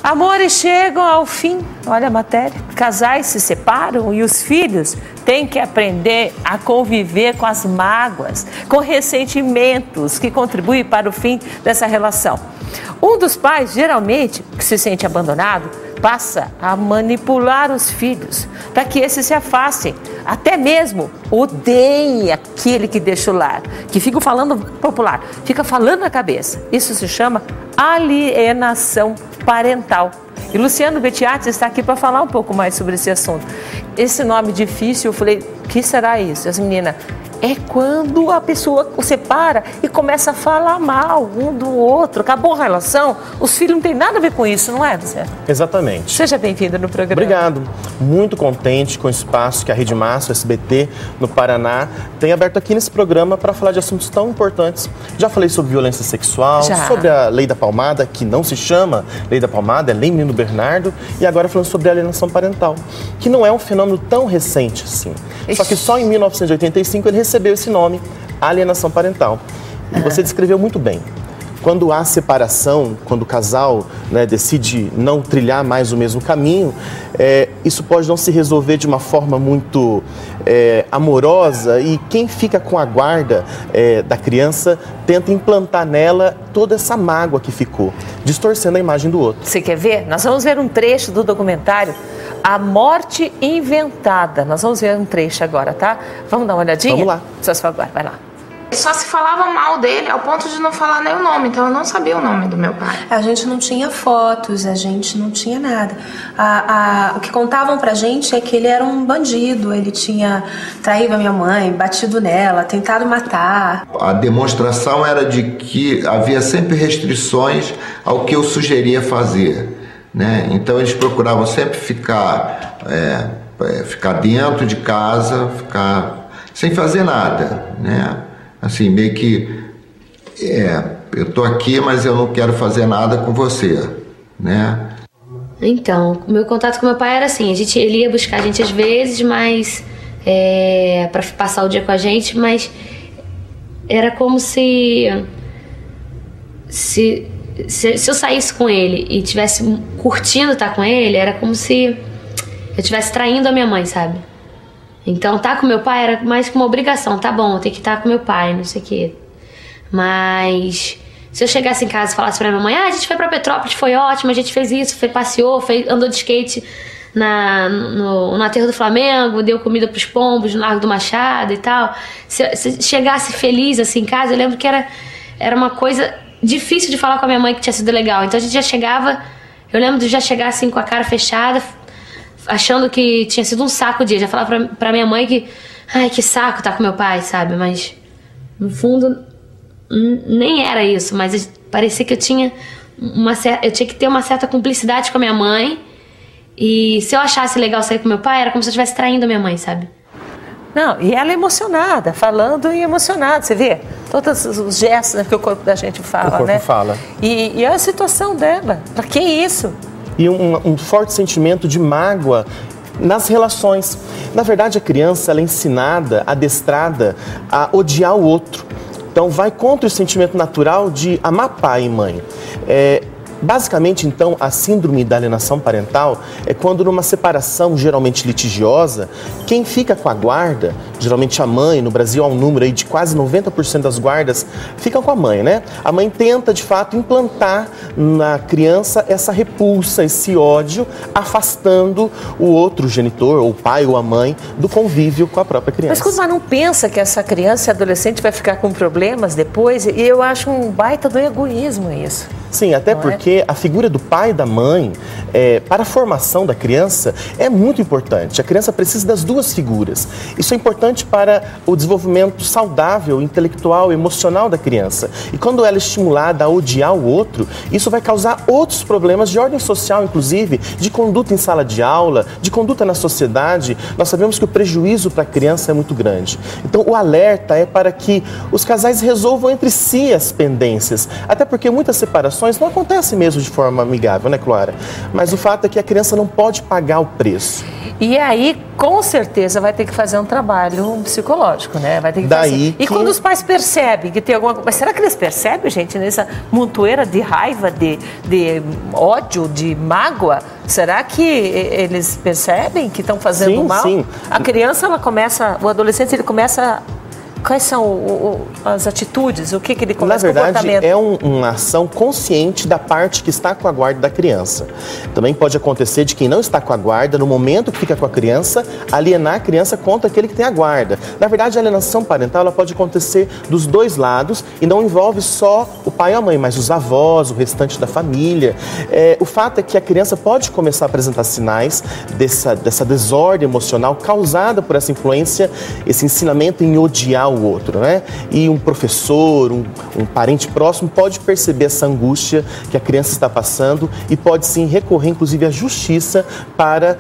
Amores chegam ao fim, olha a matéria. Casais se separam e os filhos têm que aprender a conviver com as mágoas, com ressentimentos que contribuem para o fim dessa relação. Um dos pais, geralmente, que se sente abandonado, passa a manipular os filhos para que esses se afastem, até mesmo odeiem aquele que deixa o lar, que fica falando popular, fica falando na cabeça. Isso se chama alienação parental. E Luciano Bettiati está aqui para falar um pouco mais sobre esse assunto. Esse nome difícil, eu falei, o que será isso? As meninas, é quando a pessoa separa e começa a falar mal um do outro. Acabou a relação, os filhos não têm nada a ver com isso, não é, Luciano? Exatamente. Seja bem-vindo no programa. Obrigado. Muito contente com o espaço que a Rede Massa, o SBT, no Paraná, tem aberto aqui nesse programa para falar de assuntos tão importantes. Já falei sobre violência sexual, sobre a Lei da Palmada, que não se chama Lei da Palmada, é Lei Menino Bernardo, e agora falando sobre a alienação parental, que não é um fenômeno tão recente assim. Só que só em 1985 ele recebeu esse nome, alienação parental. E você descreveu muito bem. Quando há separação, quando o casal decide não trilhar mais o mesmo caminho, isso pode não se resolver de uma forma muito amorosa, e quem fica com a guarda da criança tenta implantar nela toda essa mágoa que ficou, distorcendo a imagem do outro. Você quer ver? Nós vamos ver um trecho do documentário A Morte Inventada. Nós vamos ver um trecho agora, tá? Vamos dar uma olhadinha? Vamos lá. Por favor, vai lá. Só se falava mal dele ao ponto de não falar nem o nome, então eu não sabia o nome do meu pai. A gente não tinha fotos, a gente não tinha nada. O que contavam pra gente é que ele era um bandido, ele tinha traído a minha mãe, batido nela, tentado matar. A demonstração era de que havia sempre restrições ao que eu sugeria fazer, né? Então eles procuravam sempre ficar dentro de casa, ficar sem fazer nada, né? Assim, meio que, eu tô aqui, mas eu não quero fazer nada com você, né? Então, o meu contato com meu pai era assim, ele ia buscar a gente às vezes, mas para passar o dia com a gente, mas era como se eu saísse com ele e tivesse curtindo estar com ele, era como se eu estivesse traindo a minha mãe, sabe? Então, estar com meu pai era mais que uma obrigação. Tá bom, eu tenho que estar com meu pai, não sei o quê. Mas se eu chegasse em casa e falasse pra minha mãe, a gente foi pra Petrópolis, foi ótimo, a gente fez isso, passeou, andou de skate no aterro do Flamengo, deu comida pros pombos no Largo do Machado e tal. Se chegasse feliz assim em casa, eu lembro que era uma coisa difícil de falar com a minha mãe que tinha sido legal. Então a gente já chegava, eu lembro de já chegar assim com a cara fechada, achando que tinha sido um saco o dia. Já falava pra minha mãe que, ai, que saco tá com meu pai, sabe? Mas, no fundo, nem era isso. Mas parecia que eu tinha que ter uma certa cumplicidade com a minha mãe. E se eu achasse legal sair com meu pai, era como se eu estivesse traindo a minha mãe, sabe? Não, e ela emocionada, falando e emocionada, você vê? Todos os gestos que o corpo da gente fala, o corpo fala. E a situação dela, pra que isso? E um forte sentimento de mágoa nas relações. Na verdade, a criança ela é ensinada, adestrada a odiar o outro. Então, vai contra o sentimento natural de amar pai e mãe. Basicamente, então, a síndrome da alienação parental é quando numa separação geralmente litigiosa, quem fica com a guarda, geralmente a mãe, no Brasil há um número aí de quase 90% das guardas ficam com a mãe, né? A mãe tenta, de fato, implantar na criança essa repulsa, esse ódio, afastando o outro genitor, ou o pai ou a mãe, do convívio com a própria criança. Mas quando não pensa que essa criança e adolescente vai ficar com problemas depois, e eu acho um baita do egoísmo isso. Sim, até porque a figura do pai e da mãe, para a formação da criança, é muito importante. A criança precisa das duas figuras. Isso é importante para o desenvolvimento saudável, intelectual, emocional da criança. E quando ela é estimulada a odiar o outro, isso vai causar outros problemas de ordem social, inclusive, de conduta em sala de aula, de conduta na sociedade. Nós sabemos que o prejuízo para a criança é muito grande. Então, o alerta é para que os casais resolvam entre si as pendências. Até porque muitas separações não acontecem mesmo de forma amigável, né, Clara? Mas o fato é que a criança não pode pagar o preço. E aí, com certeza, vai ter que fazer um trabalho trabalho psicológico, né? Vai ter que Daí fazer. E quando os pais percebem que tem alguma coisa... Mas será que eles percebem, gente, nessa montoeira de raiva, de ódio, de mágoa? Será que eles percebem que estão fazendo mal? Sim. A criança, ela começa... O adolescente, ele começa... Quais são as atitudes? O que ele começa? Na verdade, é uma ação consciente da parte que está com a guarda da criança. Também pode acontecer de quem não está com a guarda, no momento que fica com a criança, alienar a criança contra aquele que tem a guarda. Na verdade, a alienação parental ela pode acontecer dos dois lados e não envolve só o pai e a mãe, mas os avós, o restante da família. O fato é que a criança pode começar a apresentar sinais dessa desordem emocional causada por essa influência, esse ensinamento em odiar o outro, né? E um professor, um parente próximo pode perceber essa angústia que a criança está passando e pode sim recorrer, inclusive, à justiça para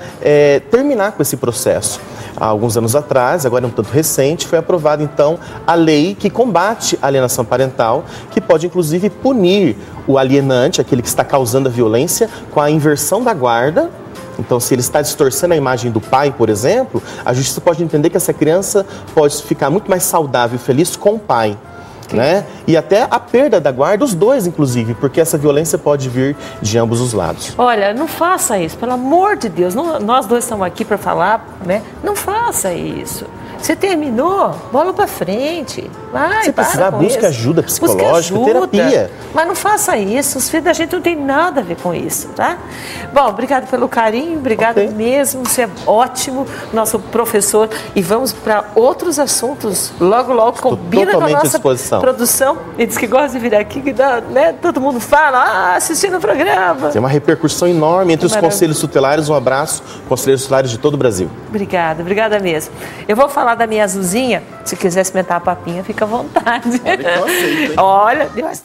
terminar com esse processo. Há alguns anos atrás, agora é um tanto recente, foi aprovada então a lei que combate a alienação parental, que pode inclusive punir o alienante, aquele que está causando a violência, com a inversão da guarda. Então, se ele está distorcendo a imagem do pai, por exemplo, a justiça pode entender que essa criança pode ficar muito mais saudável e feliz com o pai, né? E até a perda da guarda, os dois, inclusive, porque essa violência pode vir de ambos os lados. Olha, não faça isso, pelo amor de Deus. Nós dois estamos aqui para falar, né? Não faça isso. Você terminou, bola para frente. Vai, se precisar, busque ajuda psicológica, terapia. Mas não faça isso, os filhos da gente não tem nada a ver com isso, tá? Bom, obrigado pelo carinho, obrigado mesmo, você é ótimo, nosso professor. E vamos para outros assuntos, logo combina com a nossa produção. Ele diz que gosta de vir aqui, que dá, né? Todo mundo fala, assistindo o programa. Tem uma repercussão enorme entre os conselhos tutelares. Um abraço, conselheiros tutelares de todo o Brasil. Obrigada mesmo. Eu vou falar da minha azulzinha, se quiser experimentar a papinha, fica à vontade. Olha, olha,